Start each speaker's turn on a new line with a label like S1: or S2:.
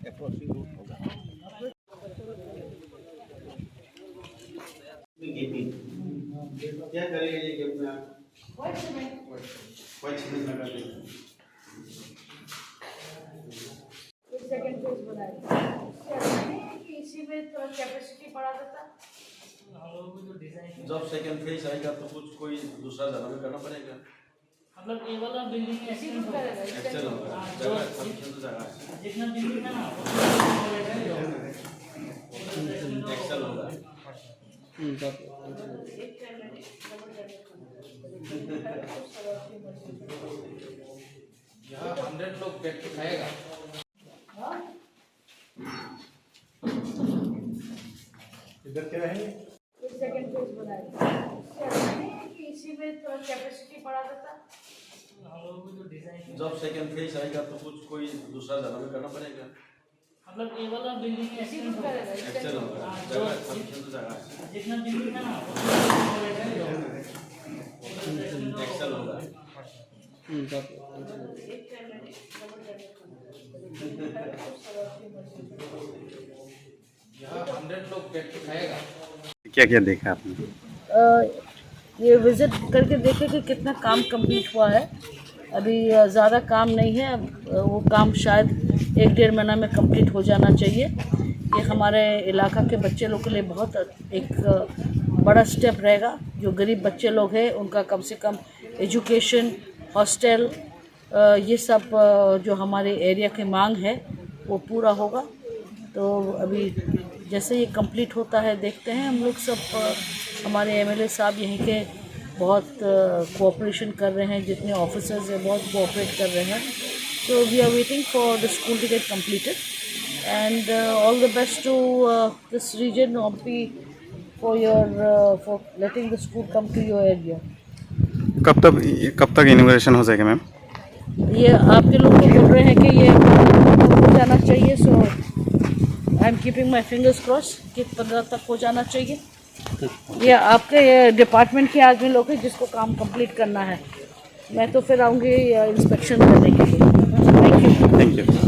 S1: Approaching root होगा। क्या करेंगे ये गेम में आप? व्हाइट सीमेंट लगा देंगे।
S2: एक सेकंड पेज बनाए कि इसी में थोड़ा कैपेसिटी बढ़ा देता।
S1: जब सेकंड फेज आएगा तो कुछ कोई दूसरा जगह में करना पड़ेगा।
S3: मतलब ये वाला बिल्डिंग
S2: इसी में करेगा
S1: एक्चुअल होगा जगह सफिशिएंट जगह है।
S3: जितना बिल्डिंग है ना
S1: एक्चुअल होगा। यहाँ 100 लोग बैठ के खाएगा। इधर क्या है?
S2: एक सेकंड पेज बनाए कि इसी में थोड़ा कैपेसिटी बढ़ा देता।
S1: जब सेकंड फेज आएगा तो कुछ कोई दूसरा जगह में करना पड़ेगा।
S3: मतलब ये वाला बिल्डिंग
S2: इसी में करेगा
S1: एक्चुअल होगा जगह सफिशिएंट जगह है।
S3: जितना बिल्डिंग है ना
S1: एक्चुअल होगा। यहाँ 100 लोग बैठ के खाएगा।
S4: क्या क्या देखा आपने?
S2: ये विजिट करके देखे कि कितना काम कंप्लीट हुआ है। अभी ज़्यादा काम नहीं है, वो काम शायद 1-1.5 महीना में कंप्लीट हो जाना चाहिए। ये हमारे इलाका के बच्चे लोग के लिए बहुत एक बड़ा स्टेप रहेगा। जो गरीब बच्चे लोग हैं उनका कम से कम एजुकेशन, हॉस्टल, ये सब जो हमारे एरिया की मांग है वो पूरा होगा। तो अभी जैसे ये कंप्लीट होता है देखते हैं। हम लोग सब हमारे एमएलए साहब यहीं के बहुत कोऑपरेशन कर रहे हैं, जितने ऑफिसर्स हैं बहुत कोऑपरेट कर रहे हैं। So we are waiting for the school to get completed and all the best to this region OMP for letting the school come to your area.
S4: कब तक इनॉग्रेशन हो जाएगा मैम?
S2: ये आपके लोग तो बोल रहे हैं कि ये हो जाना चाहिए। So I am keeping my fingers cross कि 15 तक हो जाना चाहिए। ये आपके डिपार्टमेंट के आदमी लोग हैं जिसको काम कंप्लीट करना है। मैं तो फिर आऊँगी इंस्पेक्शन करने के लिए।